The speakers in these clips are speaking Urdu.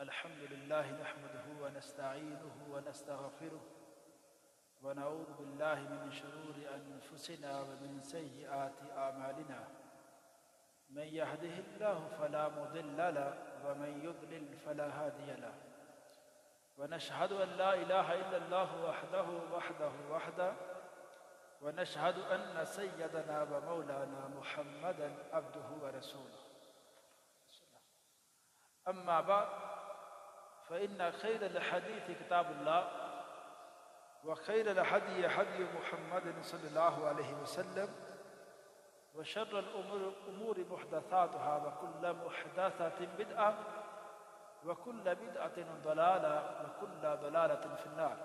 الحمد لله نحمده ونستعينه ونستغفره ونعوذ بالله من شرور أنفسنا ومن سيئات أعمالنا من يهده الله فلا مضل له ومن يضلل فلا هادي له ونشهد أن لا إله إلا الله وحده ونشهد أن سيدنا ومولانا محمدا عبده ورسوله. أما بعد فإن خير الحديث كتاب الله وخير الهدي هدي محمد صلى الله عليه وسلم وشر الأمور محدثاتها وكل محدثة بدعة وكل بدعة ضلالة وكل ضلالة في النار.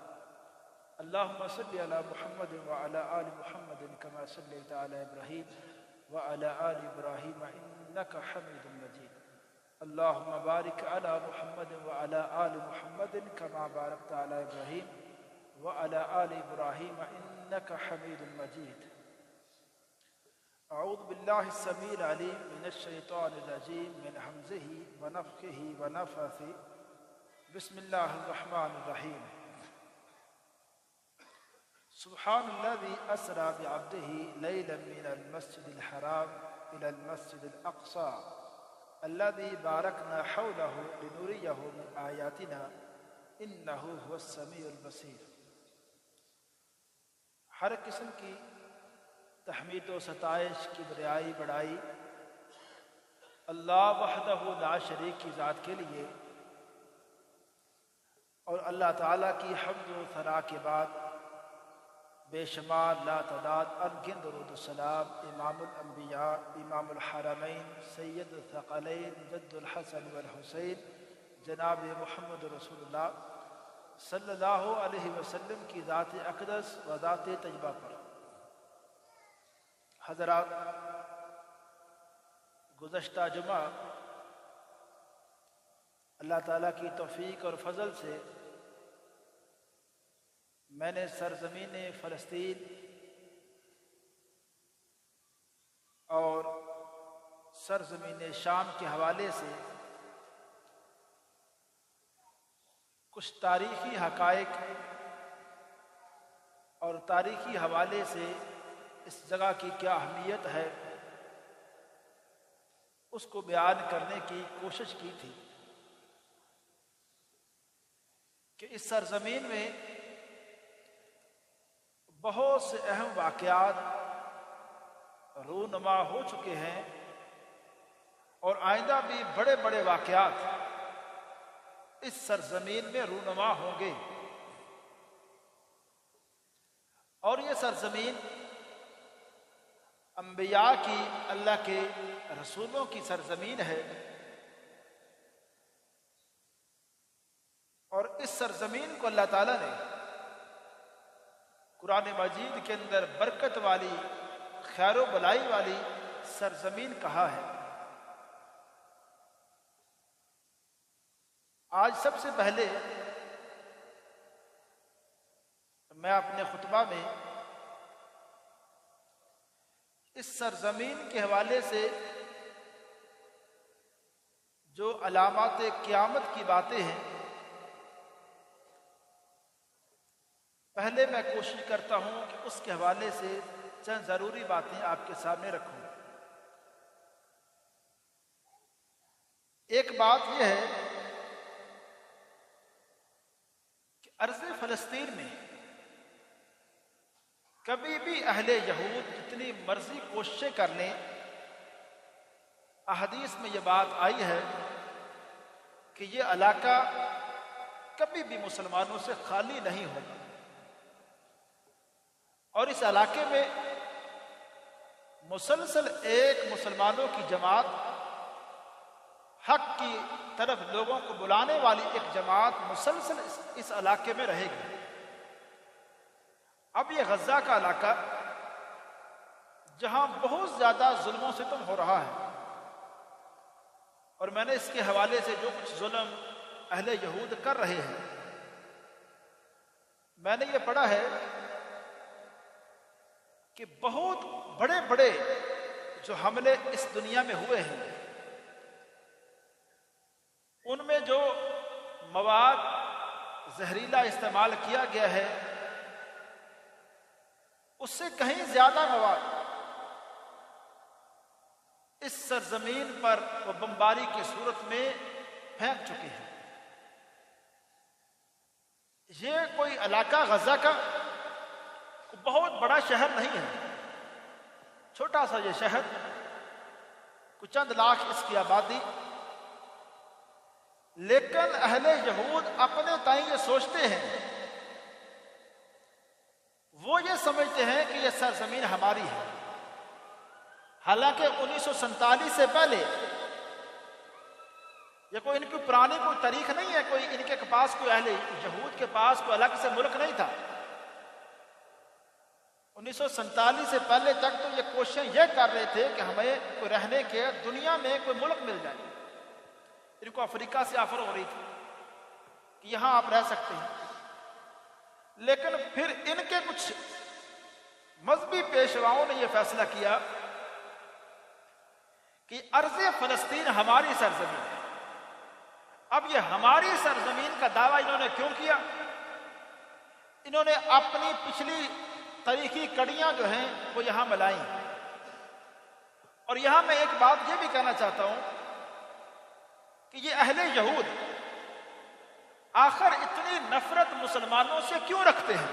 اللهم صل على محمد وعلى آل محمد كما صليت على إبراهيم وعلى آل إبراهيم إنك حميد مجيد. اللهم بارك على محمد وعلى آل محمد كما باركت على إبراهيم وعلى آل إبراهيم إنك حميد مجيد. أعوذ بالله السميع العليم من الشيطان الرجيم من همزه ونفخه ونفثه. بسم الله الرحمن الرحيم. سبحان الذي أسرى بعبده ليلا من المسجد الحرام إلى المسجد الأقصى الذي باركنا حوله لنريه من آياتنا إنه هو السميع البصير. ہر قسم کی تحمید و ستائش کی بریائی بڑائی اللہ وحدہ لا شریک کی ذات کے لیے، اور اللہ تعالیٰ کی حمد و ثنا کے بعد بے شمار لا تعداد انگنت درود السلام امام الانبیاء امام الحرمین سید الثقلین جد الحسن والحسین جناب محمد رسول اللہ صلی اللہ علیہ وسلم کی ذات اقدس و ذات طیبہ پر. حضرات، گزشتہ جمعہ اللہ تعالیٰ کی توفیق اور فضل سے میں نے سرزمین فلسطین اور سرزمین شام کے حوالے سے کچھ تاریخی حقائق اور تاریخی حوالے سے اس جگہ کی کیا اہمیت ہے اس کو بیان کرنے کی کوشش کی تھی کہ اس سرزمین میں بہت سے اہم واقعات رونما ہو چکے ہیں اور آئندہ بھی بڑے بڑے واقعات اس سرزمین میں رونما ہوں گے. اور یہ سرزمین انبیاء کی، اللہ کے رسولوں کی سرزمین ہے، اور اس سرزمین کو اللہ تعالیٰ نے قرآن مجید کے اندر برکت والی، خیر و بلائی والی سرزمین کہا ہے. آج سب سے پہلے میں اپنے خطبہ میں اس سرزمین کے حوالے سے جو علامات قیامت کی باتیں ہیں، پہلے میں کوشش کرتا ہوں کہ اس کے حوالے سے چند ضروری باتیں آپ کے سامنے رکھوں. ایک بات یہ ہے کہ ارض فلسطین میں کبھی بھی اہل یہود جتنی مرضی کوششیں کر لیں، احادیث میں یہ بات آئی ہے کہ یہ علاقہ کبھی بھی مسلمانوں سے خالی نہیں ہوگا، اور اس علاقے میں مسلسل ایک مسلمانوں کی جماعت، حق کی طرف لوگوں کو بلانے والی ایک جماعت مسلسل اس علاقے میں رہے گی. اب یہ غزہ کا علاقہ جہاں بہت زیادہ ظلم و ستم ہو رہا ہے، اور میں نے اس کے حوالے سے جو کچھ ظلم اہل یہود کر رہے ہیں، میں نے یہ پڑھا ہے کہ بہت بڑے بڑے جو حملے اس دنیا میں ہوئے ہیں، ان میں جو مواد زہریلا استعمال کیا گیا ہے اس سے کہیں زیادہ مواد اس سرزمین پر وہ بمباری کی صورت میں پھینک چکے ہیں۔ یہ کوئی علاقہ غزہ کا بہت بڑا شہر نہیں ہے، چھوٹا سا یہ شہر، کچھ چند لاکھ اس کی آبادی، لیکن اہل یہود اپنے تئیں یہ سوچتے ہیں، وہ یہ سمجھتے ہیں کہ یہ سرزمین ہماری ہے، حالانکہ 1947 سے پہلے یہ کوئی ان کی پرانی کوئی تاریخ نہیں ہے، کوئی ان کے پاس کوئی اہل یہود کے پاس کوئی الگ سے ملک نہیں تھا۔ 1947 سے پہلے تک تو یہ کوششیں یہ کر رہے تھے کہ ہمیں کوئی رہنے کے دنیا میں کوئی ملک مل جائے۔ ان کو افریقہ سے آفر ہو رہی تھی کہ یہاں آپ رہ سکتے ہیں، لیکن پھر ان کے کچھ مذہبی پیشواؤں نے یہ فیصلہ کیا کہ ارض فلسطین ہماری سرزمین ہے۔ اب یہ ہماری سرزمین کا دعویٰ انہوں نے کیوں کیا؟ انہوں نے اپنی پچھلی تاریخی کڑیاں جو ہیں وہ یہاں ملائیں، اور یہاں میں ایک بات یہ بھی کہنا چاہتا ہوں کہ یہ اہل یہود آخر اتنی نفرت مسلمانوں سے کیوں رکھتے ہیں،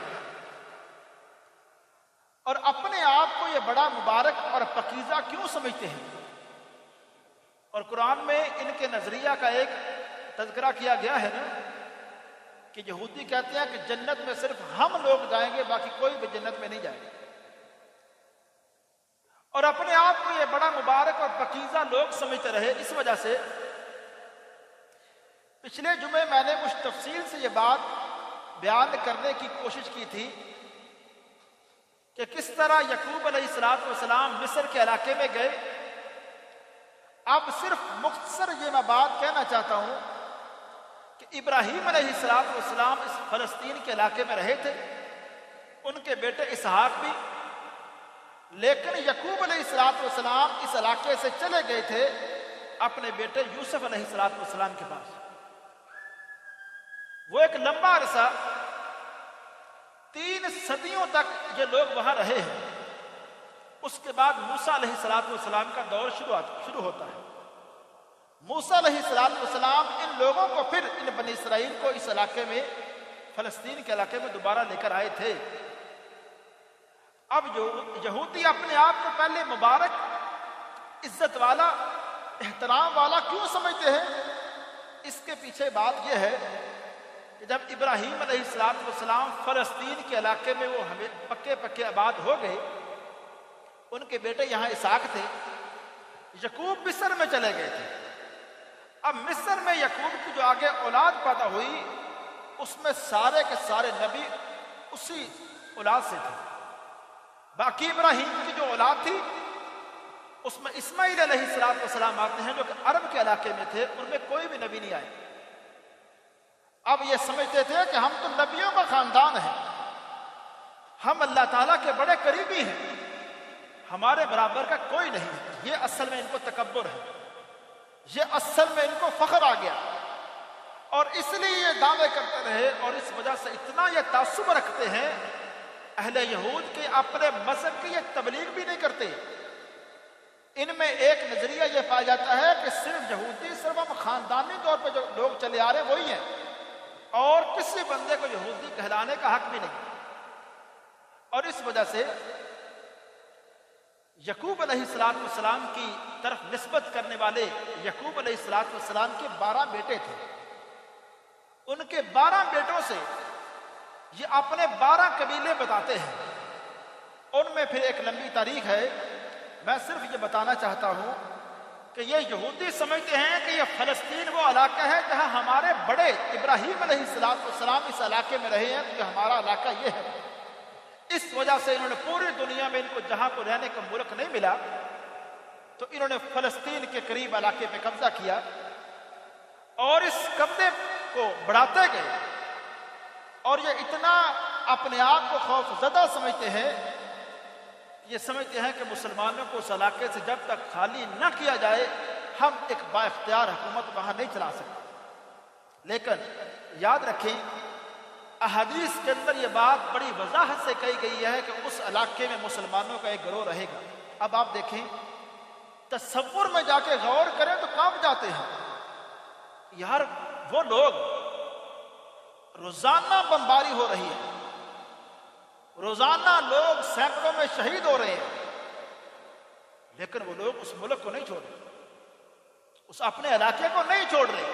اور اپنے آپ کو یہ بڑا مبارک اور پاکیزہ کیوں سمجھتے ہیں؟ اور قرآن میں ان کے نظریہ کا ایک تذکرہ کیا گیا ہے نا کہ یہودی کہتے ہیں کہ جنت میں صرف ہم لوگ جائیں گے، باقی کوئی بھی جنت میں نہیں جائے گا، اور اپنے آپ کو یہ بڑا مبارک اور پاکیزہ لوگ سمجھتے رہے۔ اس وجہ سے پچھلے جمعے میں نے کچھ تفصیل سے یہ بات بیان کرنے کی کوشش کی تھی کہ کس طرح یعقوب علیہ السلام مصر کے علاقے میں گئے۔ اب صرف مختصر یہ میں بات کہنا چاہتا ہوں کہ ابراہیم علیہ السلام اس فلسطین کے علاقے میں رہے تھے، ان کے بیٹے اسحاق بھی، لیکن یعقوب علیہ السلام اس علاقے سے چلے گئے تھے اپنے بیٹے یوسف علیہ السلام کے پاس۔ وہ ایک لمبا عرصہ 3 صدیوں تک یہ لوگ وہاں رہے ہیں۔ اس کے بعد موسیٰ علیہ السلام کا دور شروع ہوتا ہے۔ موسیٰ علیہ السلام ان لوگوں کو پھر ان بنی اسرائیل کو اس علاقے میں فلسطین کے علاقے میں دوبارہ لے کر آئے تھے۔ اب جو یہودی اپنے آپ کو پہلے مبارک، عزت والا، احترام والا کیوں سمجھتے ہیں؟ اس کے پیچھے بات یہ ہے کہ جب ابراہیم علیہ السلام فلسطین کے علاقے میں وہ ہمیں پکے آباد ہو گئے، ان کے بیٹے یہاں اسحاق تھے، یعقوب مصر میں چلے گئے تھے۔ اب مصر میں یعقوب کی جو آگے اولاد پیدا ہوئی اس میں سارے کے سارے نبی اسی اولاد سے تھے۔ باقی ابراہیم کی جو اولاد تھی اس میں اسماعیل علیہ السلام آتے ہیں جو کہ عرب کے علاقے میں تھے، ان میں کوئی بھی نبی نہیں آئے۔ اب یہ سمجھتے تھے کہ ہم تو نبیوں کا خاندان ہیں، ہم اللہ تعالیٰ کے بڑے قریبی ہیں، ہمارے برابر کا کوئی نہیں ہے۔ یہ اصل میں ان کو تکبر ہے، یہ اصل میں ان کو فخر آ گیا، اور اس لیے یہ دعوے کرتے رہے، اور اس وجہ سے اتنا یہ تعصب رکھتے ہیں اہل یہود کے اپنے مذہب کی یہ تبلیغ بھی نہیں کرتے۔ ان میں ایک نظریہ یہ پایا جاتا ہے کہ صرف یہودی صرف ہم خاندانی طور پہ جو لوگ چلے آ رہے ہیں وہی ہیں، اور کسی بندے کو یہودی کہلانے کا حق بھی نہیں۔ اور اس وجہ سے یعقوب علیہ السلام کی طرف نسبت کرنے والے یعقوب علیہ السلام کے 12 بیٹے تھے، ان کے 12 بیٹوں سے یہ اپنے 12 قبیلے بتاتے ہیں۔ ان میں پھر ایک لمبی تاریخ ہے، میں صرف یہ بتانا چاہتا ہوں کہ یہ یہودی سمجھتے ہیں کہ یہ فلسطین وہ علاقہ ہے جہاں ہمارے بڑے ابراہیم علیہ السلام اس علاقے میں رہے ہیں، تو یہ ہمارا علاقہ یہ ہے۔ اس وجہ سے انہوں نے پوری دنیا میں ان کو جہاں کو رہنے کا ملک نہیں ملا تو انہوں نے فلسطین کے قریب علاقے پہ قبضہ کیا، اور اس قبضے کو بڑھاتے گئے، اور یہ اتنا اپنے آپ کو خوف زدہ سمجھتے ہیں، یہ سمجھتے ہیں کہ مسلمانوں کو اس علاقے سے جب تک خالی نہ کیا جائے ہم ایک با اختیار حکومت وہاں نہیں چلا سکتے۔ لیکن یاد رکھیں احادیث کے اندر یہ بات بڑی وضاحت سے کہی گئی ہے کہ اس علاقے میں مسلمانوں کا ایک گروہ رہے گا۔ اب آپ دیکھیں تصور میں جا کے غور کریں تو کانپ جاتے ہیں یار، وہ لوگ روزانہ بمباری ہو رہی ہے، روزانہ لوگ سینکڑوں میں شہید ہو رہے ہیں، لیکن وہ لوگ اس ملک کو نہیں چھوڑ رہے، اس اپنے علاقے کو نہیں چھوڑ رہے۔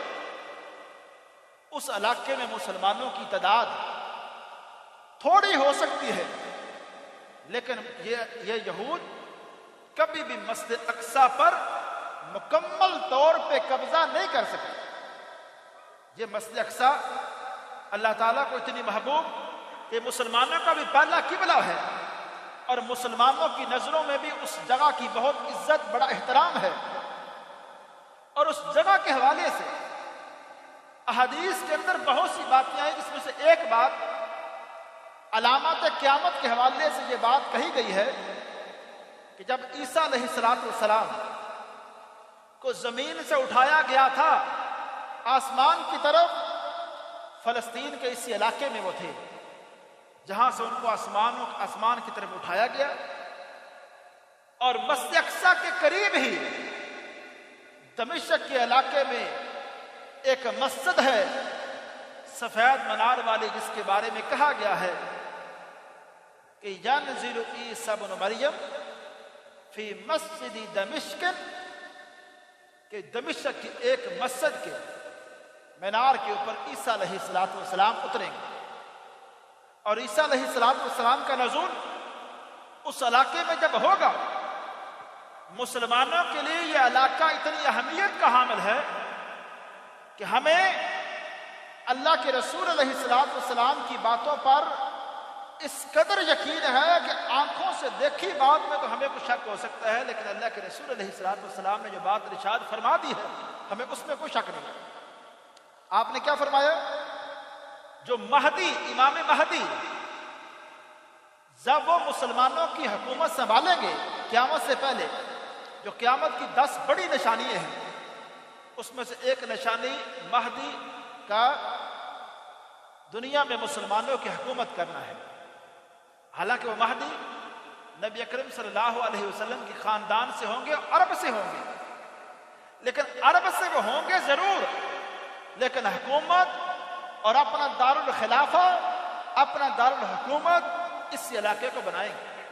اس علاقے میں مسلمانوں کی تعداد تھوڑی ہو سکتی ہے، لیکن یہ یہود کبھی بھی مسجد اقصی پر مکمل طور پہ قبضہ نہیں کر سکتے۔ یہ مسجد اقصی اللہ تعالیٰ کو اتنی محبوب کہ مسلمانوں کا بھی پہلا قبلہ ہے، اور مسلمانوں کی نظروں میں بھی اس جگہ کی بہت عزت، بڑا احترام ہے۔ اور اس جگہ کے حوالے سے احادیث کے اندر بہت سی باتیں ہیں، جس میں سے ایک بات علامات قیامت کے حوالے سے یہ بات کہی گئی ہے کہ جب عیسیٰ علیہ السلام کو زمین سے اٹھایا گیا تھا آسمان کی طرف، فلسطین کے اسی علاقے میں وہ تھے جہاں سے ان کو آسمان کی طرف اٹھایا گیا، اور مسجد اقصی کے قریب ہی دمشق کے علاقے میں ایک مسجد ہے سفید منار والی، جس کے بارے میں کہا گیا ہے کہ ینزل عیسی ابن مریم فی مسجد دمشق، کہ دمشق کی ایک مسجد کے مینار کے اوپر عیسیٰ علیہ السلام اتریں گے، اور عیسیٰ علیہ السلام کا نزول اس علاقے میں جب ہوگا، مسلمانوں کے لیے یہ علاقہ اتنی اہمیت کا حامل ہے کہ ہمیں اللہ کے رسول علیہ السلام کی باتوں پر اس قدر یقین ہے کہ آنکھوں سے دیکھی بات میں تو ہمیں کچھ شک ہو سکتا ہے، لیکن اللہ کے رسول علیہ السلام نے جو بات ارشاد فرما دی ہے ہمیں اس میں کوئی شک نہیں ہے۔ آپ نے کیا فرمایا؟ جو مہدی، امام مہدی، جب وہ مسلمانوں کی حکومت سنبھالیں گے قیامت سے پہلے، جو قیامت کی 10 بڑی نشانیاں ہیں، اس میں سے ایک نشانی مہدی کا دنیا میں مسلمانوں کی حکومت کرنا ہے۔ حالانکہ وہ مہدی نبی اکرم صلی اللہ علیہ وسلم کی خاندان سے ہوں گے، عرب سے ہوں گے، لیکن عرب سے وہ ہوں گے ضرور، لیکن حکومت اور اپنا دارالخلافہ، اپنا دارالحکومت اسی علاقے کو بنائیں گے،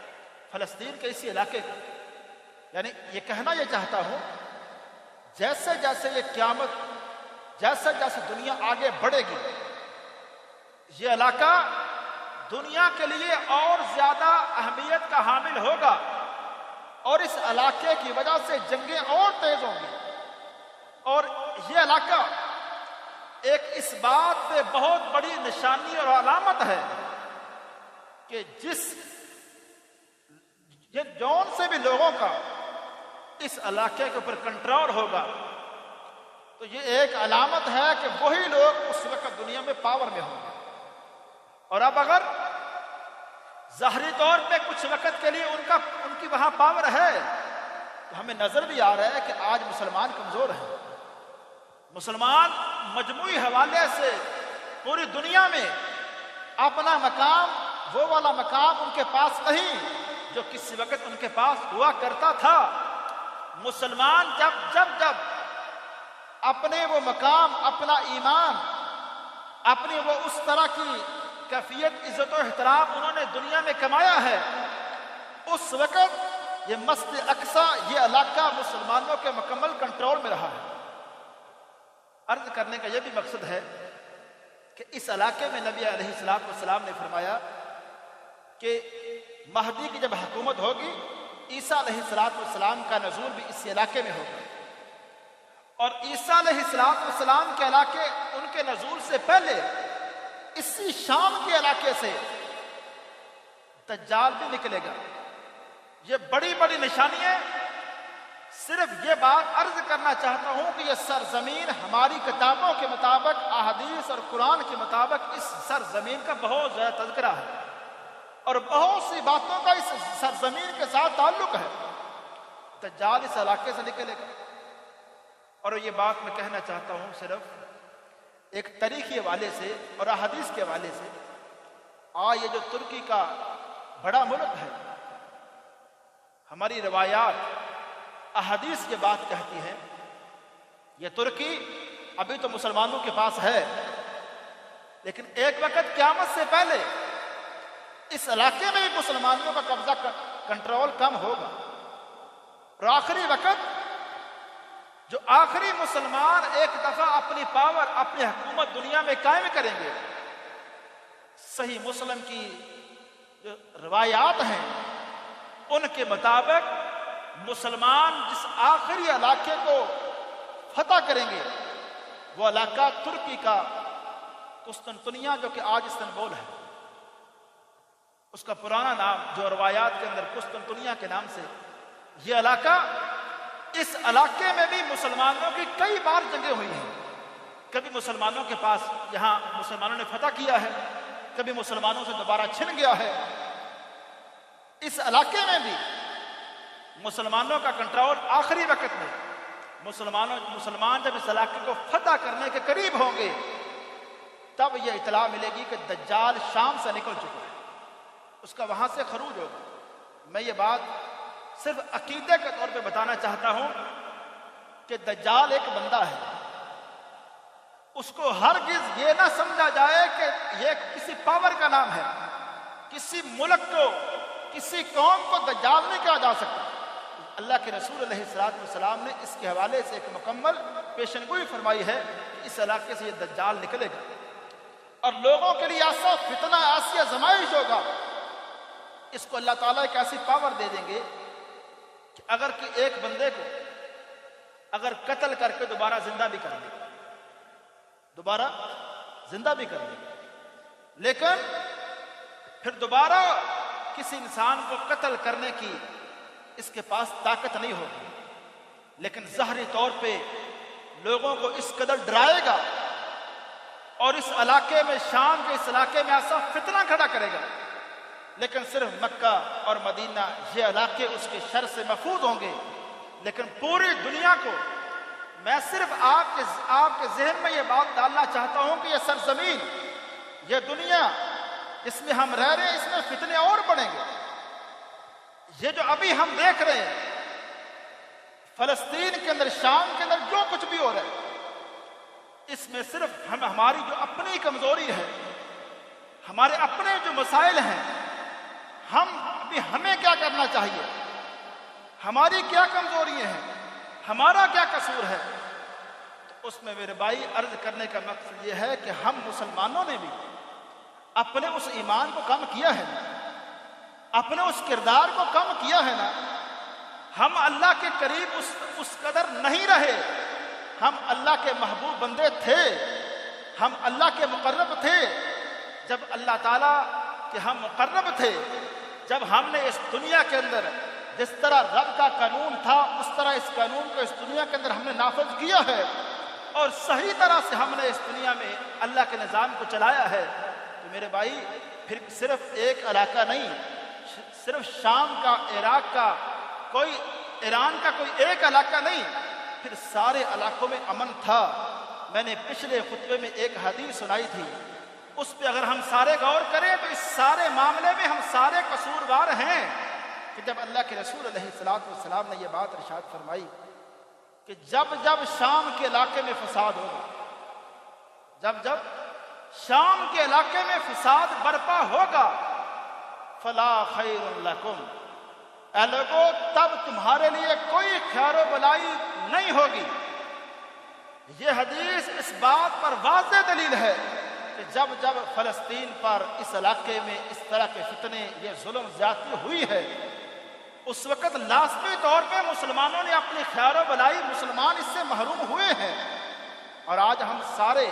فلسطین کے اسی علاقے کو۔ یعنی یہ کہنا یہ چاہتا ہوں، جیسے جیسے یہ قیامت، جیسے جیسے دنیا آگے بڑھے گی، یہ علاقہ دنیا کے لیے اور زیادہ اہمیت کا حامل ہوگا، اور اس علاقے کی وجہ سے جنگیں اور تیز ہوں گی۔ اور یہ علاقہ ایک اس بات پہ بہت بڑی نشانی اور علامت ہے کہ جون سے بھی لوگوں کا اس علاقے کے اوپر کنٹرول ہوگا، تو یہ ایک علامت ہے کہ وہی لوگ اس وقت دنیا میں پاور میں ہوں گے۔ اور اب اگر ظاہری طور پہ کچھ وقت کے لیے ان کی وہاں پاور ہے، تو ہمیں نظر بھی آ رہا ہے کہ آج مسلمان کمزور ہیں۔ مسلمان مجموعی حوالے سے پوری دنیا میں اپنا مقام، وہ والا مقام ان کے پاس نہیں جو کسی وقت ان کے پاس ہوا کرتا تھا۔ مسلمان جب اپنے وہ مقام، اپنا ایمان، اپنی وہ اس طرح کی کیفیت، عزت و احترام انہوں نے دنیا میں کمایا ہے، اس وقت یہ مسجد اقصی، یہ علاقہ مسلمانوں کے مکمل کنٹرول میں رہا ہے۔ عرض کرنے کا یہ بھی مقصد ہے کہ اس علاقے میں نبی علیہ السلام نے فرمایا کہ مہدی کی جب حکومت ہوگی، عیسیٰ علیہ السلام کا نزول بھی اسی علاقے میں ہوگا، اور عیسیٰ علیہ السلام کے علاقے، ان کے نزول سے پہلے اسی شام کے علاقے سے دجال بھی نکلے گا۔ یہ بڑی بڑی نشانیاں، صرف یہ بات عرض کرنا چاہتا ہوں کہ یہ سرزمین ہماری کتابوں کے مطابق، احادیث اور قرآن کے مطابق اس سرزمین کا بہت زیادہ تذکرہ ہے، اور بہت سی باتوں کا اس سرزمین کے ساتھ تعلق ہے۔ دجال اس علاقے سے نکلے گا، اور یہ بات میں کہنا چاہتا ہوں صرف ایک تاریخی حوالے سے اور احادیث کے حوالے سے، یہ جو ترکی کا بڑا ملک ہے، ہماری روایات احادیث یہ بات کہتی ہے، یہ ترکی ابھی تو مسلمانوں کے پاس ہے، لیکن ایک وقت قیامت سے پہلے اس علاقے میں بھی مسلمانوں کا قبضہ کنٹرول کم ہوگا، اور آخری وقت جو آخری مسلمان ایک دفعہ اپنی پاور، اپنی حکومت دنیا میں قائم کریں گے، صحیح مسلم کی جو روایات ہیں ان کے مطابق مسلمان جس آخری علاقے کو فتح کریں گے وہ علاقہ ترکی کا قسطنطنیہ، جو کہ آج استنبول ہے، اس کا پرانا نام جو روایات کے اندر قسطنطنیہ کے نام سے، یہ علاقہ، اس علاقے میں بھی مسلمانوں کی کئی بار جنگیں ہوئی ہیں، کبھی مسلمانوں کے پاس یہاں مسلمانوں نے فتح کیا ہے، کبھی مسلمانوں سے دوبارہ چھن گیا ہے۔ اس علاقے میں بھی مسلمانوں کا کنٹرول آخری وقت میں، مسلمان جب اس علاقے کو فتح کرنے کے قریب ہوں گے تب یہ اطلاع ملے گی کہ دجال شام سے نکل چکا ہے، اس کا وہاں سے خروج ہوگا۔ میں یہ بات صرف عقیدے کے طور پہ بتانا چاہتا ہوں کہ دجال ایک بندہ ہے، اس کو ہرگز یہ نہ سمجھا جائے کہ یہ کسی پاور کا نام ہے، کسی ملک کو، کسی قوم کو دجال نہیں کہا جا سکتا۔ اللہ کے رسول علیہ السلام نے اس کے حوالے سے ایک مکمل پیشنگوئی فرمائی ہے کہ اس علاقے سے یہ دجال نکلے گا اور لوگوں کے لیے ایسا فتنہ، ایسی آزمائش ہوگا، اس کو اللہ تعالیٰ ایک ایسی پاور دے دیں گے کہ اگر کہ ایک بندے کو اگر قتل کر کے دوبارہ زندہ بھی کر دے، دوبارہ زندہ بھی کر دے، لیکن پھر دوبارہ کسی انسان کو قتل کرنے کی اس کے پاس طاقت نہیں ہوگی، لیکن ظاہری طور پہ لوگوں کو اس قدر ڈرائے گا اور اس علاقے میں، شام کے اس علاقے میں ایسا فتنہ کھڑا کرے گا، لیکن صرف مکہ اور مدینہ یہ علاقے اس کے شر سے محفوظ ہوں گے، لیکن پوری دنیا کو، میں صرف آپ کے ذہن میں یہ بات ڈالنا چاہتا ہوں کہ یہ سرزمین، یہ دنیا جس میں ہم رہ رہے ہیں، اس میں فتنے اور بڑھیں گے۔ یہ جو ابھی ہم دیکھ رہے ہیں فلسطین کے اندر، شام کے اندر جو کچھ بھی ہو رہا ہے، اس میں صرف ہماری جو اپنی کمزوری ہے، ہمارے اپنے جو مسائل ہیں، ہمیں کیا کرنا چاہیے، ہماری کیا کمزوریاں ہیں، ہمارا کیا قصور ہے، تو اس میں میرے بھائی عرض کرنے کا مقصد یہ ہے کہ ہم مسلمانوں نے بھی اپنے اس ایمان کو کم کیا ہے نا، اپنے اس کردار کو کم کیا ہے نا، ہم اللہ کے قریب اس قدر نہیں رہے، ہم اللہ کے محبوب بندے تھے، ہم اللہ کے مقرب تھے، جب اللہ تعالیٰ کہ ہم مقرب تھے، جب ہم نے اس دنیا کے اندر جس طرح رب کا قانون تھا اس طرح اس قانون کو اس دنیا کے اندر ہم نے نافذ کیا ہے اور صحیح طرح سے ہم نے اس دنیا میں اللہ کے نظام کو چلایا ہے، تو میرے بھائی پھر صرف ایک علاقہ نہیں، صرف شام کا، عراق کا، کوئی ایران کا کوئی ایک علاقہ نہیں، پھر سارے علاقوں میں امن تھا۔ میں نے پچھلے خطبے میں ایک حدیث سنائی تھی، اس پہ اگر ہم سارے غور کریں تو اس سارے معاملے میں ہم سارے قصوروار ہیں کہ جب اللہ کے رسول علیہ السلام نے یہ بات ارشاد فرمائی کہ جب جب شام کے علاقے میں فساد ہوگا، جب جب شام کے علاقے میں فساد برپا ہوگا، فلا خیر لکم، اے لوگو تب تمہارے لیے کوئی خیر و بلائی نہیں ہوگی۔ یہ حدیث اس بات پر واضح دلیل ہے کہ جب جب فلسطین پر، اس علاقے میں اس طرح کے فتنے، یہ ظلم زیادتی ہوئی ہے، اس وقت لازمی طور پہ مسلمانوں نے اپنی خیر و بلائی، مسلمان اس سے محروم ہوئے ہیں۔ اور آج ہم سارے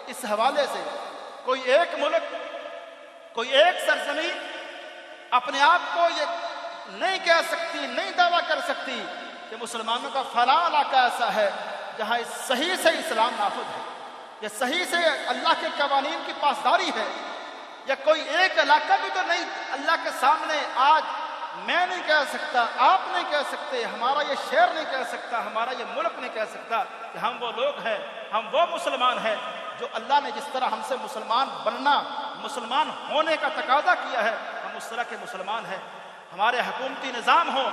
اس حوالے سے کوئی ایک ملک، کوئی ایک سرزمین اپنے آپ کو یہ نہیں کہہ سکتی، نہیں دعویٰ کر سکتی کہ مسلمانوں کا فلاں علاقہ ایسا ہے جہاں صحیح سے اسلام نافذ ہے، یا صحیح سے اللہ کے قوانین کی پاسداری ہے، یا کوئی ایک علاقہ بھی تو نہیں اللہ کے سامنے آج میں نہیں کہہ سکتا، آپ نہیں کہہ سکتے، ہمارا یہ شہر نہیں کہہ سکتا، ہمارا یہ ملک نہیں کہہ سکتا کہ ہم وہ لوگ ہیں، ہم وہ مسلمان ہیں جو اللہ نے جس طرح ہم سے مسلمان بننا، مسلمان ہونے کا تقاضا کیا ہے، ہم اس طرح کے مسلمان ہیں۔ ہمارے حکومتی نظام ہو،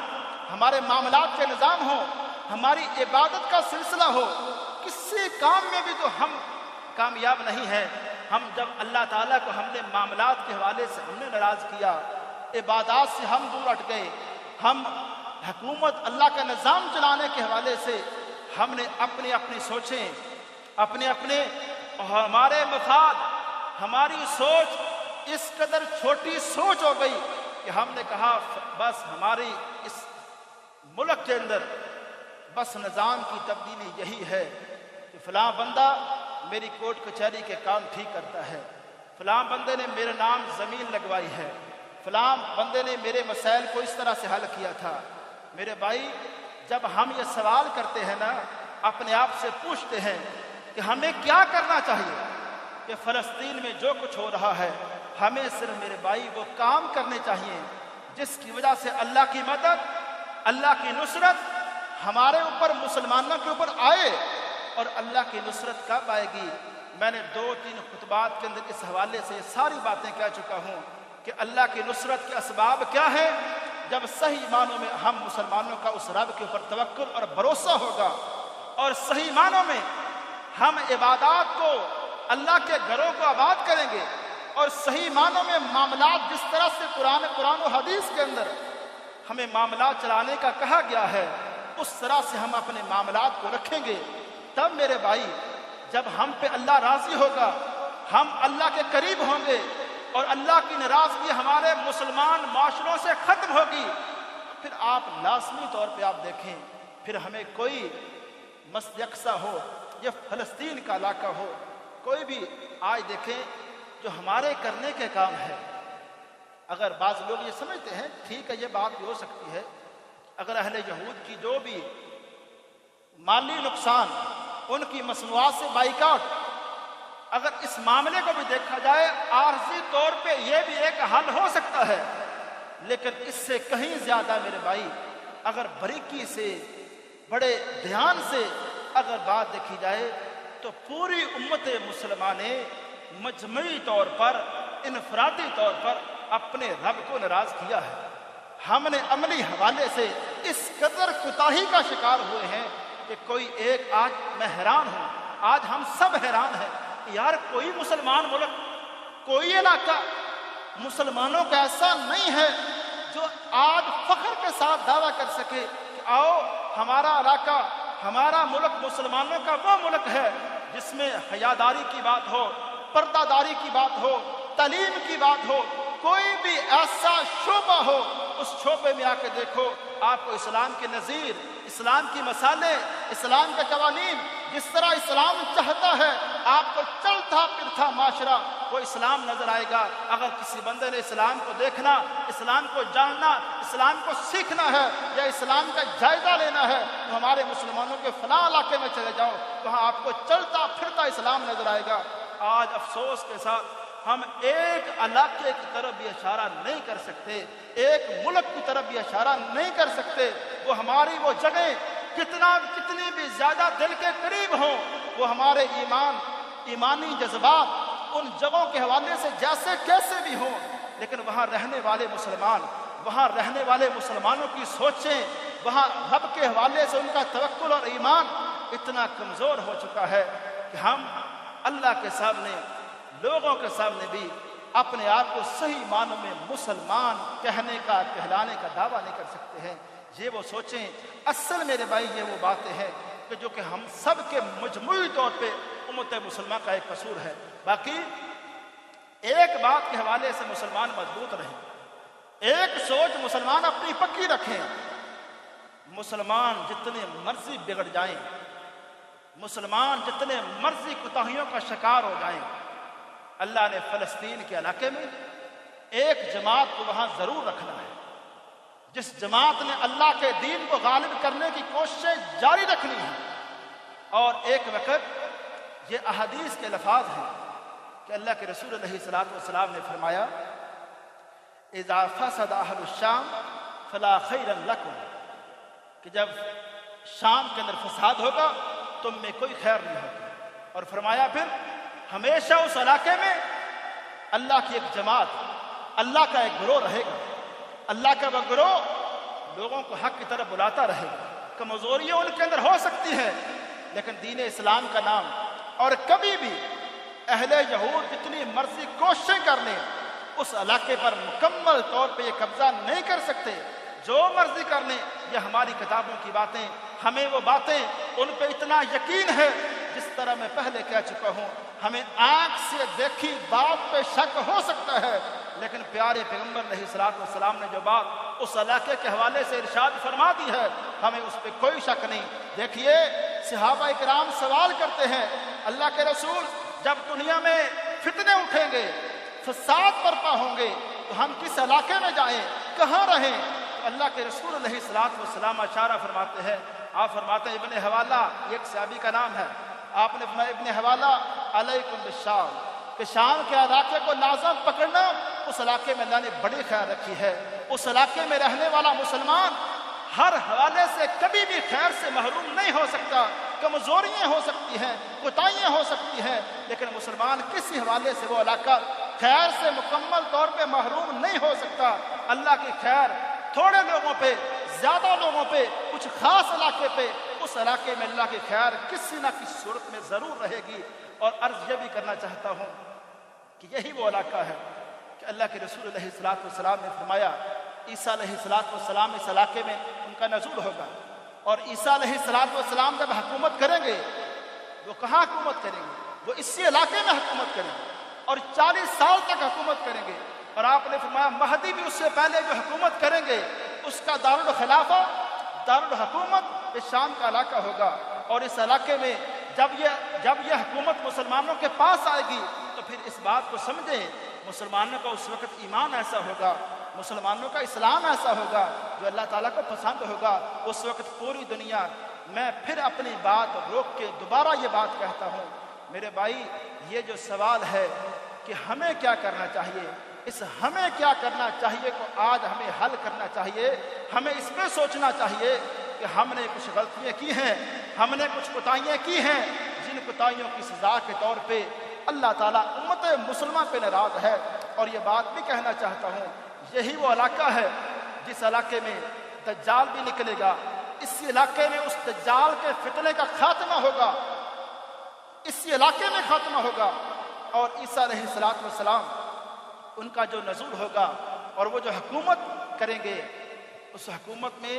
ہمارے معاملات کے نظام ہو، ہماری عبادت کا سلسلہ ہو، کسی کام میں بھی تو ہم کامیاب نہیں ہیں۔ ہم جب اللہ تعالیٰ کو ہم نے معاملات کے حوالے سے ہم نے ناراض کیا، عبادات سے ہم دور ہٹ گئے، ہم حکومت اللہ کا نظام چلانے کے حوالے سے ہم نے اپنی اپنی سوچیں، اپنے ہمارے مفاد، ہماری سوچ اس قدر چھوٹی سوچ ہو گئی کہ ہم نے کہا بس ہماری اس ملک کے اندر بس نظام کی تبدیلی یہی ہے کہ فلاں بندہ میری کورٹ کچہری کے کام ٹھیک کرتا ہے، فلاں بندے نے میرے نام زمین لگوائی ہے، فلاں بندے نے میرے مسائل کو اس طرح سے حل کیا تھا۔ میرے بھائی، جب ہم یہ سوال کرتے ہیں نا، اپنے آپ سے پوچھتے ہیں کہ ہمیں کیا کرنا چاہیے کہ فلسطین میں جو کچھ ہو رہا ہے، ہمیں صرف میرے بھائی وہ کام کرنے چاہیے جس کی وجہ سے اللہ کی مدد، اللہ کی نصرت ہمارے اوپر، مسلمانوں کے اوپر آئے۔ اور اللہ کی نصرت کب آئے گی؟ میں نے 2-3 خطبات کے اندر اس حوالے سے یہ ساری باتیں کہہ چکا ہوں کہ اللہ کی نصرت کے اسباب کیا ہے۔ جب صحیح معنوں میں ہم مسلمانوں کا اس رب کے اوپر توکل اور بھروسہ ہوگا، اور صحیح معنوں میں ہم عبادات کو، اللہ کے گھروں کو آباد کریں گے، اور صحیح معنوں میں معاملات جس طرح سے قرآن و حدیث کے اندر ہمیں معاملات چلانے کا کہا گیا ہے، اس طرح سے ہم اپنے معاملات کو رکھیں گے، تب میرے بھائی جب ہم پہ اللہ راضی ہوگا، ہم اللہ کے قریب ہوں گے، اور اللہ کی ناراضگی ہمارے مسلمان معاشروں سے ختم ہوگی، پھر آپ لازمی طور پہ آپ دیکھیں، پھر ہمیں کوئی مسجد اقصی ہو یا فلسطین کا علاقہ ہو، کوئی بھی آج دیکھیں جو ہمارے کرنے کے کام ہے۔ اگر بعض لوگ یہ سمجھتے ہیں ٹھیک ہے، یہ بات بھی ہو سکتی ہے، اگر اہل یہود کی جو بھی مالی نقصان، ان کی مصنوعات سے بائیکاٹ، اگر اس معاملے کو بھی دیکھا جائے عارضی طور پہ یہ بھی ایک حل ہو سکتا ہے، لیکن اس سے کہیں زیادہ میرے بھائی اگر باریکی سے، بڑے دھیان سے اگر بات دیکھی جائے تو پوری امت مسلمہ نے مجموعی طور پر، انفرادی طور پر اپنے رب کو ناراض کیا ہے۔ ہم نے عملی حوالے سے اس قدر کوتاہی کا شکار ہوئے ہیں کہ کوئی ایک، آج میں حیران ہوں، آج ہم سب حیران ہیں کہ یار کوئی مسلمان ملک، کوئی علاقہ مسلمانوں کا ایسا نہیں ہے جو آج فخر کے ساتھ دعویٰ کر سکے کہ آؤ ہمارا علاقہ، ہمارا ملک مسلمانوں کا وہ ملک ہے جس میں حیاداری کی بات ہو، پردہ داری کی بات ہو، تعلیم کی بات ہو، کوئی بھی ایسا شعبہ ہو، اس شعبے میں آ کے دیکھو، آپ کو اسلام کے نظیر، اسلام کی مسالے، اسلام کے قوانین، جس طرح اسلام چاہتا ہے آپ کو چلتا پھرتا معاشرہ، وہ اسلام نظر آئے گا۔ اگر کسی بندے نے اسلام کو دیکھنا، اسلام کو جاننا، اسلام کو سیکھنا ہے یا اسلام کا جائزہ لینا ہے تو ہمارے مسلمانوں کے فلاں علاقے میں چلے جاؤ، وہاں آپ کو چلتا پھرتا اسلام نظر آئے گا۔ آج افسوس کے ساتھ ہم ایک علاقے کی طرف بھی اشارہ نہیں کر سکتے، ایک ملک کی طرف بھی اشارہ نہیں کر سکتے، وہ ہماری وہ جگہیں کتنی بھی زیادہ دل کے قریب ہوں، وہ ہمارے ایمانی جذبات ان جگہوں کے حوالے سے جیسے کیسے بھی ہوں، لیکن وہاں رہنے والے مسلمان، وہاں رہنے والے مسلمانوں کی سوچیں، وہاں رب کے حوالے سے ان کا توکل اور ایمان اتنا کمزور ہو چکا ہے کہ ہم اللہ کے سامنے، لوگوں کے سامنے بھی اپنے آپ کو صحیح معنوں میں مسلمان کہنے کا، کہلانے کا دعویٰ نہیں کر سکتے ہیں۔ یہ وہ سوچیں، اصل میرے بھائی یہ وہ باتیں ہیں کہ جو کہ ہم سب کے مجموعی طور پہ امت مسلمہ کا ایک قصور ہے۔ باقی ایک بات کے حوالے سے مسلمان مضبوط رہیں، ایک سوچ مسلمان اپنی پکی رکھیں، مسلمان جتنے مرضی بگڑ جائیں، مسلمان جتنے مرضی کوتاہیوں کا شکار ہو جائیں، اللہ نے فلسطین کے علاقے میں ایک جماعت کو وہاں ضرور رکھنا ہے، جس جماعت نے اللہ کے دین کو غالب کرنے کی کوششیں جاری رکھنی ہیں۔ اور ایک وقت یہ احادیث کے الفاظ ہیں کہ اللہ کے رسول علیہ الصلوۃ والسلام نے فرمایا، اذا فسد اہل الشام فلا خیر لکم، کہ جب شام کے اندر فساد ہوگا تم میں کوئی خیر نہیں ہوگی۔ اور فرمایا پھر ہمیشہ اس علاقے میں اللہ کی ایک جماعت، اللہ کا ایک گروہ رہے گا، اللہ کا وہ گروہ لوگوں کو حق کی طرف بلاتا رہے گا۔ کمزوریاں ان کے اندر ہو سکتی ہے، لیکن دین اسلام کا نام، اور کبھی بھی اہل یہود جتنی مرضی کوششیں کر لیں اس علاقے پر مکمل طور پہ یہ قبضہ نہیں کر سکتے۔ جو مرضی کر لیں، یہ ہماری کتابوں کی باتیں، ہمیں وہ باتیں ان پہ اتنا یقین ہے، جس طرح میں پہلے کہہ چکا ہوں، ہمیں آنکھ سے دیکھی بات پہ شک ہو سکتا ہے، لیکن پیارے پیغمبر علیہ الصلوۃ والسلام نے جو بات اس علاقے کے حوالے سے ارشاد فرما دی ہے، ہمیں اس پہ کوئی شک نہیں۔ دیکھیے صحابہ کرام سوال کرتے ہیں، اللہ کے رسول جب دنیا میں فتنے اٹھیں گے، فساد برپا ہوں گے، تو ہم کس علاقے میں جائیں، کہاں رہیں؟ تو اللہ کے رسول علیہ الصلوۃ والسلام اشارہ فرماتے ہیں، آپ فرماتے ہیں ابن حوالہ، ایک صحابی کا نام ہے، آپ نے فرمایا ابن حوالہ علیکم بالشام، کہ شام کے علاقے کو لازم پکڑنا، اس علاقے میں اللہ نے بڑی خیر رکھی ہے۔ اس علاقے میں رہنے والا مسلمان ہر حوالے سے کبھی بھی خیر سے محروم نہیں ہو سکتا۔ کمزوریاں ہو سکتی ہیں، کوتاہیاں ہو سکتی ہیں، لیکن مسلمان کسی حوالے سے وہ علاقہ خیر سے مکمل طور پہ محروم نہیں ہو سکتا۔ اللہ کی خیر تھوڑے لوگوں پہ، زیادہ لوگوں پہ، کچھ خاص علاقے پہ، اس علاقے میں اللہ کی خیر کسی نہ کسی صورت میں ضرور رہے گی۔ اور عرض یہ بھی کرنا چاہتا ہوں کہ یہی وہ علاقہ ہے کہ اللہ کے رسول علیہ الصلوۃ والسلام نے فرمایا عیسیٰ علیہ الصلوۃ والسلام اس علاقے میں ان کا نزول ہوگا، اور عیسیٰ علیہ الصلوۃ والسلام جب حکومت کریں گے، وہ کہاں حکومت کریں گے؟ وہ اسی علاقے میں حکومت کریں گے، اور 40 سال تک حکومت کریں گے۔ اور آپ نے فرمایا مہدی بھی اس سے پہلے جو حکومت کریں گے، اس کا دارالخلافہ، دارالحکومت یہ شام کا علاقہ ہوگا۔ اور اس علاقے میں جب یہ حکومت مسلمانوں کے پاس آئے گی، تو پھر اس بات کو سمجھیں، مسلمانوں کا اس وقت ایمان ایسا ہوگا، مسلمانوں کا اسلام ایسا ہوگا جو اللہ تعالیٰ کو پسند ہوگا۔ اس وقت پوری دنیا، میں پھر اپنی بات روک کے دوبارہ یہ بات کہتا ہوں، میرے بھائی، یہ جو سوال ہے کہ ہمیں کیا کرنا چاہیے، اس ہمیں کیا کرنا چاہیے کو آج ہمیں حل کرنا چاہیے۔ ہمیں اس پہ سوچنا چاہیے کہ ہم نے کچھ غلطیاں کی ہیں، ہم نے کچھ کوتاہیاں کی ہیں، جن کوتاہیوں کی سزا کے طور پہ اللہ تعالیٰ امت مسلمہ پہ ناراض ہے۔ اور یہ بات بھی کہنا چاہتا ہوں، یہی وہ علاقہ ہے جس علاقے میں دجال بھی نکلے گا، اسی علاقے میں اس دجال کے فتنے کا خاتمہ ہوگا، اسی علاقے میں خاتمہ ہوگا۔ اور عیسیٰ علیہ الصلوۃ والسلام ان کا جو نزول ہوگا اور وہ جو حکومت کریں گے، اس حکومت میں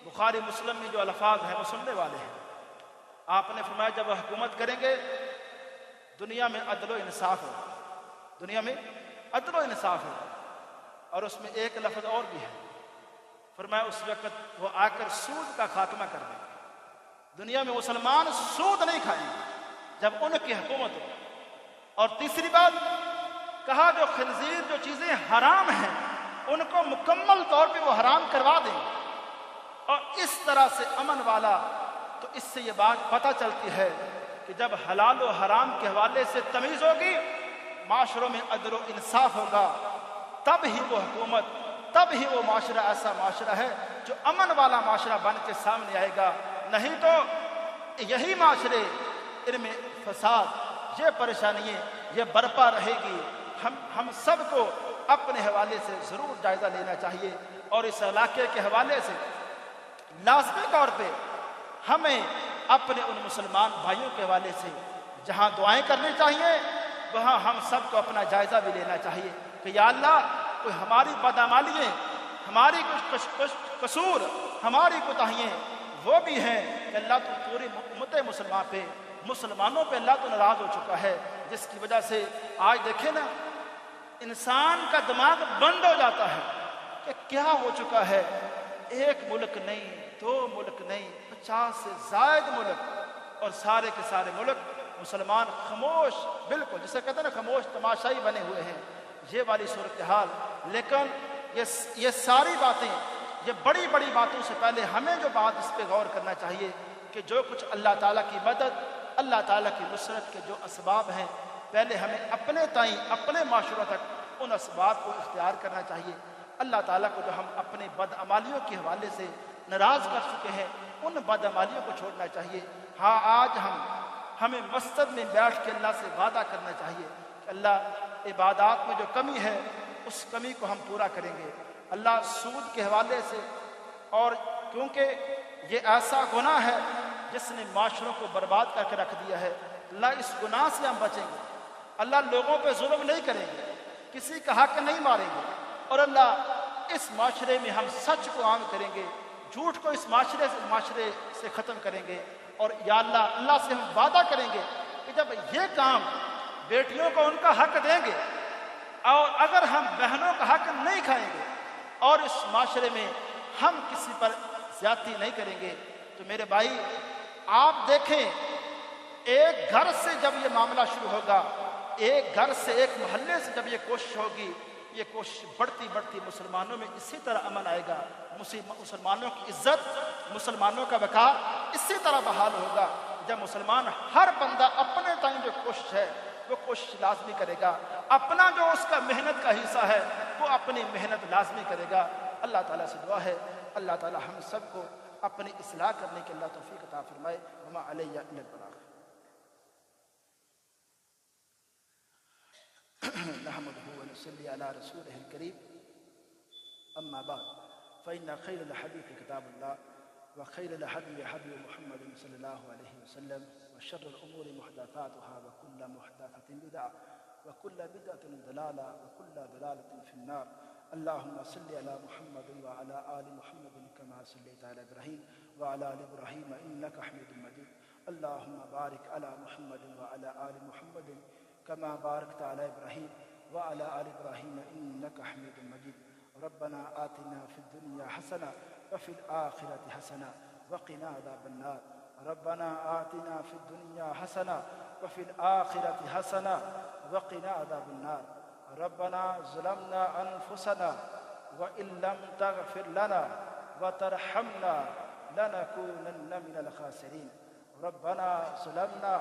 بخاری مسلم میں جو الفاظ ہیں وہ سننے والے ہیں۔ آپ نے فرمایا جب وہ حکومت کریں گے، دنیا میں عدل و انصاف ہو، دنیا میں عدل و انصاف ہو۔ اور اس میں ایک لفظ اور بھی ہے، فرمایا اس وقت وہ آ کر سود کا خاتمہ کر دیں گے، دنیا میں مسلمان سود نہیں کھائیں گے جب ان کی حکومت ہو۔ اور تیسری بات کہا، جو خنزیر، جو چیزیں حرام ہیں ان کو مکمل طور پہ وہ حرام کروا دیں گے۔ اور اس طرح سے امن والا، تو اس سے یہ بات پتہ چلتی ہے کہ جب حلال و حرام کے حوالے سے تمیز ہوگی، معاشروں میں عدل و انصاف ہوگا، تب ہی وہ حکومت، تب ہی وہ معاشرہ ایسا معاشرہ ہے جو امن والا معاشرہ بن کے سامنے آئے گا۔ نہیں تو یہی معاشرے، ان میں فساد، یہ پریشانیاں یہ برپا رہے گی۔ ہم سب کو اپنے حوالے سے ضرور جائزہ لینا چاہیے، اور اس علاقے کے حوالے سے لازمی طور پہ ہمیں اپنے ان مسلمان بھائیوں کے حوالے سے جہاں دعائیں کرنی چاہیے، وہاں ہم سب کو اپنا جائزہ بھی لینا چاہیے کہ یا اللہ، کوئی ہماری بدعمالیاں، ہماری کچھ قصور، ہماری کوتاہیاں وہ بھی ہیں کہ اللہ تو پوری امت مسلمان پہ، مسلمانوں پہ اللہ تو ناراض ہو چکا ہے، جس کی وجہ سے آج دیکھیں نا، انسان کا دماغ بند ہو جاتا ہے کہ کیا ہو چکا ہے۔ ایک ملک نہیں، 2 ملک نہیں، 50 سے زائد ملک، اور سارے کے سارے ملک مسلمان خاموش، بالکل جسے کہتے ہیں نا خاموش تماشائی بنے ہوئے ہیں، یہ والی صورتحال۔ لیکن یہ ساری باتیں، یہ بڑی بڑی باتوں سے پہلے ہمیں جو بات اس پہ غور کرنا چاہیے کہ جو کچھ اللہ تعالیٰ کی مدد، اللہ تعالیٰ کی نصرت کے جو اسباب ہیں، پہلے ہمیں اپنے تائیں، اپنے معاشروں تک ان اسباب کو اختیار کرنا چاہیے۔ اللہ تعالیٰ کو جو ہم اپنے بدعمالیوں کے حوالے سے ناراض کر چکے ہیں، ان بدعمالیوں کو چھوڑنا چاہیے۔ ہاں، آج ہم ہمیں مسجد میں بیٹھ کے اللہ سے وعدہ کرنا چاہیے کہ اللہ عبادات میں جو کمی ہے اس کمی کو ہم پورا کریں گے۔ اللہ سود کے حوالے سے، اور کیونکہ یہ ایسا گناہ ہے جس نے معاشروں کو برباد کر کے رکھ دیا ہے، اللہ اس گناہ سے ہم بچیں گے۔ اللہ لوگوں پہ ظلم نہیں کریں گے، کسی کا حق نہیں ماریں گے، اور اللہ اس معاشرے میں ہم سچ کو عام کریں گے، جھوٹ کو اس معاشرے سے ختم کریں گے۔ اور یا اللہ سے ہم وعدہ کریں گے کہ جب یہ کام بیٹیوں کو ان کا حق دیں گے، اور اگر ہم بہنوں کا حق نہیں کھائیں گے، اور اس معاشرے میں ہم کسی پر زیادتی نہیں کریں گے، تو میرے بھائی آپ دیکھیں، ایک گھر سے جب یہ معاملہ شروع ہوگا، ایک گھر سے، ایک محلے سے جب یہ کوشش ہوگی، یہ کوشش بڑھتی بڑھتی مسلمانوں میں اسی طرح امن آئے گا، مسلمانوں کی عزت، مسلمانوں کا وقار اسی طرح بحال ہوگا جب مسلمان ہر بندہ اپنے تائیں جو کوشش ہے وہ کوشش لازمی کرے گا، اپنا جو اس کا محنت کا حصہ ہے وہ اپنی محنت لازمی کرے گا۔ اللہ تعالیٰ سے دعا ہے اللہ تعالیٰ ہم سب کو اپنی اصلاح کرنے کے اللہ توفیق عطا فرمائے۔ وما علیہ الا البلاغ۔ نحمده ونصلي على رسوله الكريم، أما بعد، فإن خير الحديث كتاب الله، وخير الهدي هدي محمد صلى الله عليه وسلم، وشر الأمور محدثاتها، وكل محدثة بدعة، وكل بدعة ضلالة، وكل ضلالة في النار۔ اللهم صل على محمد وعلى آل محمد كما صليت على إبراهيم وعلى آل إبراهيم إنك حميد مجيد۔ اللهم بارك على محمد وعلى آل محمد كما باركت على إبراهيم وعلى آل إبراهيم إنك حميد مجيد۔ ربنا آتنا في الدنيا حسنة وفي الآخرة حسنة وقنا عذاب النار۔ ربنا آتنا في الدنيا حسنة وفي الآخرة حسنة وقنا عذاب النار۔ ربنا ظلمنا أنفسنا وإن لم تغفر لنا وترحمنا لنكونن من الخاسرين۔ ربنا ظلمنا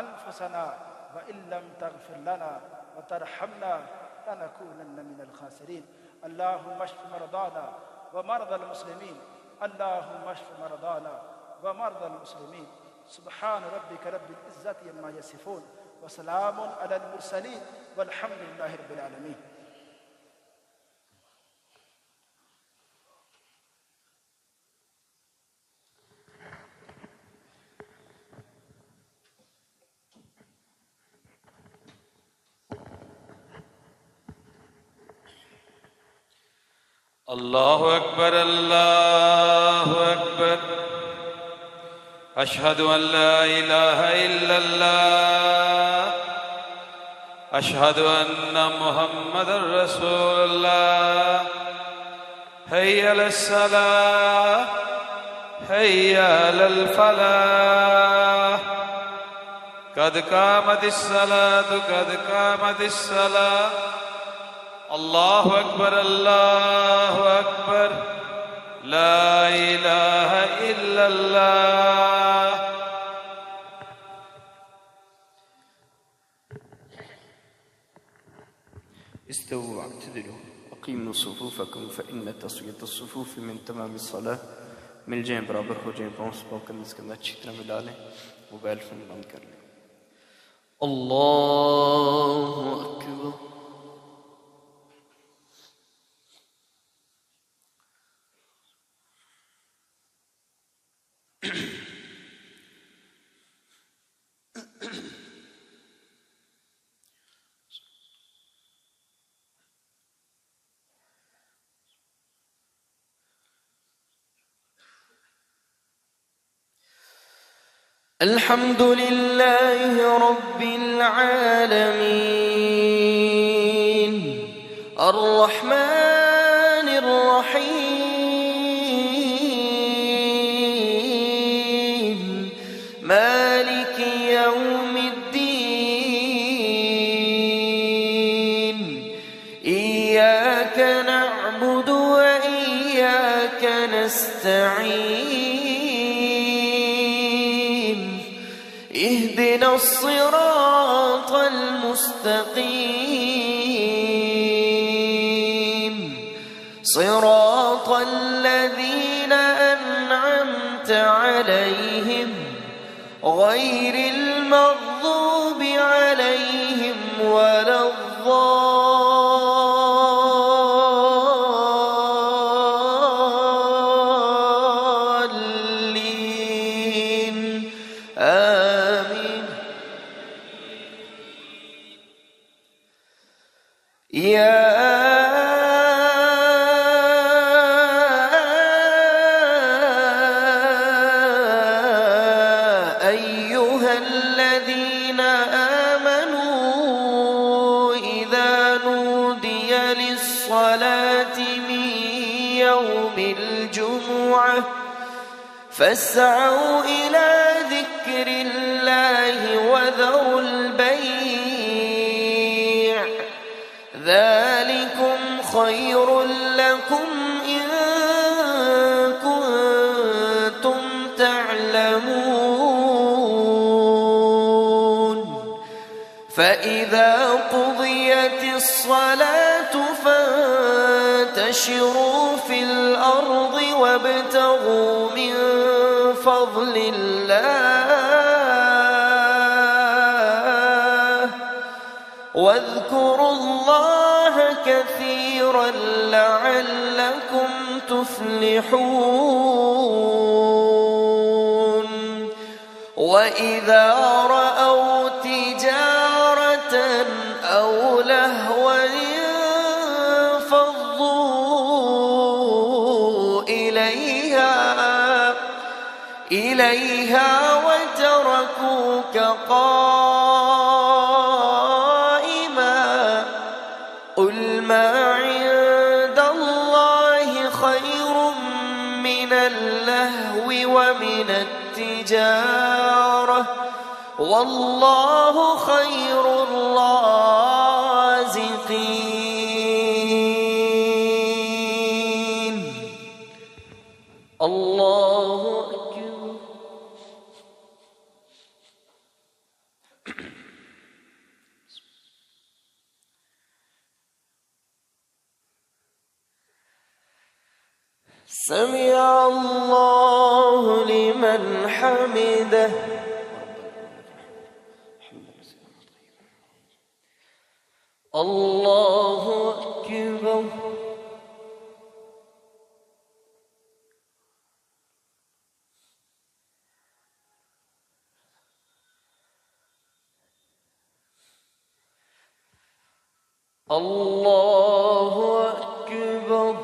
أنفسنا وإن لم تغفر لنا وترحمنا لنكونن من الخاسرين۔ اللهم اشف مرضانا ومرضى المسلمين، اللهم اشف مرضانا ومرضى المسلمين۔ سبحان ربك رب العزة عما يصفون، وسلام على المرسلين، والحمد لله رب العالمين۔ اللہ اکبر اللہ اکبر، اشہد ان لا الہ الا اللہ، اشہد ان محمد رسول اللہ۔ حی علی الصلاۃ، حی علی الفلاح، قد قامت الصلاۃ، قد قامت الصلاۃ۔ اللہ اکبر اللہ اکبر، لا الہ الا اللہ۔ استووا واعتدلوا اقیموا صفوفکم فإن تسویۃ الصفوف من تمام الصلاۃ۔ مل جائیں، برابر ہو جائیں، پاؤں سے پاؤں کندھے سے کندھا اچھی طرح ملا لیں، موبائل فون بند کر لیں۔ اللہ اکبر۔ الحمد لله رب العالمين الرحمن الرحيم مالك يوم الدين إياك نعبد وإياك نستعين اهدنا الصراط المستقيم صراط الذين أنعمت عليهم غير المغضوب عليهم ولا الضالين آمين. يا أيها الذين آمنوا إذا نودي للصلاة من يوم الجمعة فاسعوا إلى ذكر الله وذروا البيع ذلكم خير لكم إن كنتم تعلمون. فإذا قضيت الصلاة فانتشروا في الأرض وابتغوا من فضل الله واذكروا الله كثيرا لعلكم تفلحون. وإذا رأوا تجارة أو لهوا انفضوا إليها وتركوك قائما قل ما عند الله خير من اللهو ومن التجارة والله خير الرازقين. الله أكبر. سمع الله لمن حمده. الله أكبر. الله أكبر.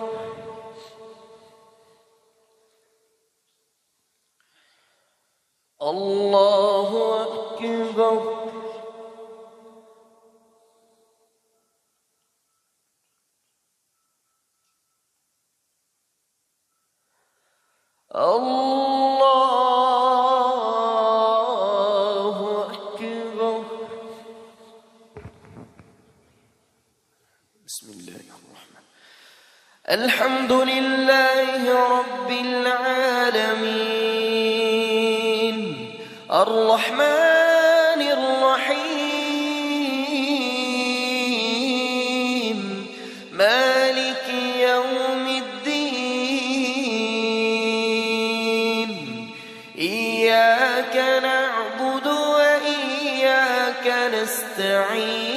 الله أكبر. الله أكبر. بسم الله الرحمن الحمد لله رب العالمين الرحمن الرحيم مالك يوم الدين إياك نعبد وإياك نستعين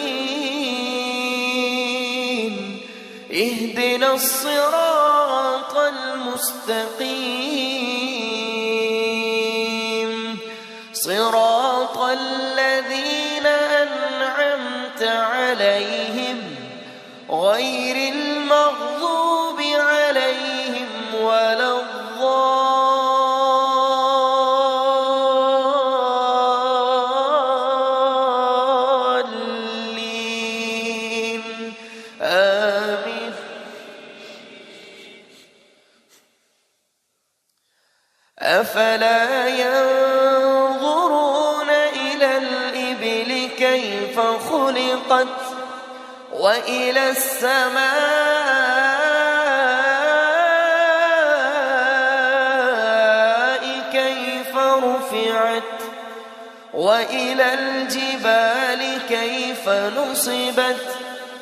اهدنا الصراط المستقيم صراط الذين أنعمت عليهم غير المغضوب عليهم ولا الضالين آمين. أفلا ينظرون إلى الإبل كيف خلقت وإلى السماء كيف رفعت وإلى الجبال كيف نصبت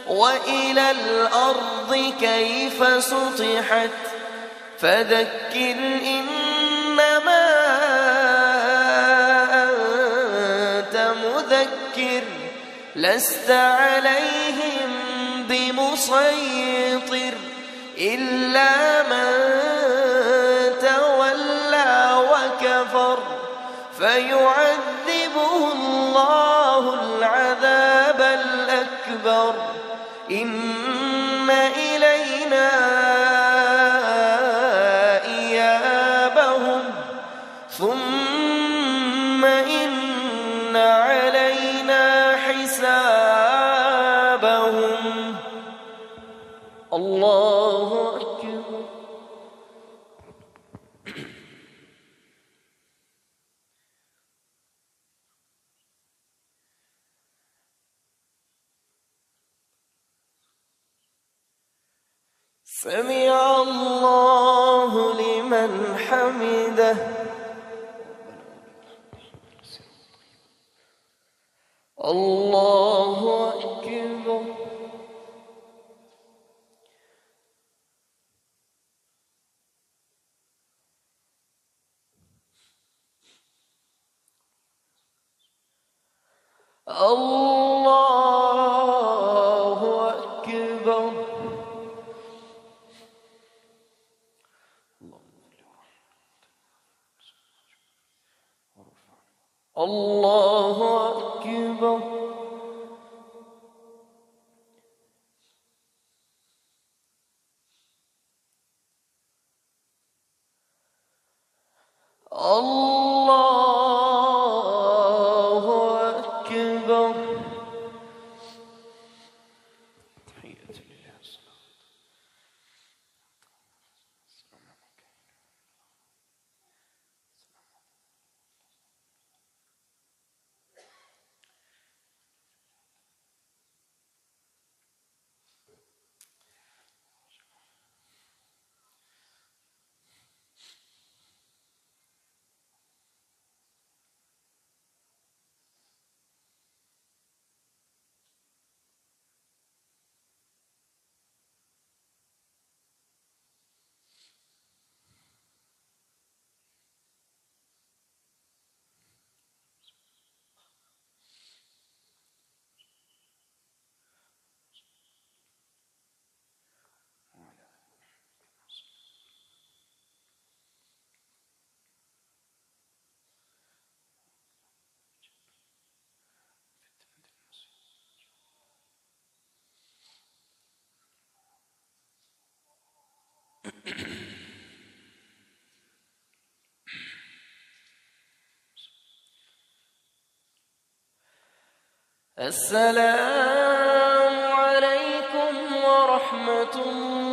وإلى الأرض كيف سطحت فذكر إنما فذكر لست عليهم بمسيطر إلا من تولى وكفر فيعذبه الله العذاب الأكبر إن إلينا إيابهم ثم إن علينا حسابهم. الله أكبر. سمع الله لمن حمده. الله أكبر. الله أكبر. الله أكبر. الله أكبر. تحية لله الصلاة. السلام عليكم ورحمة الله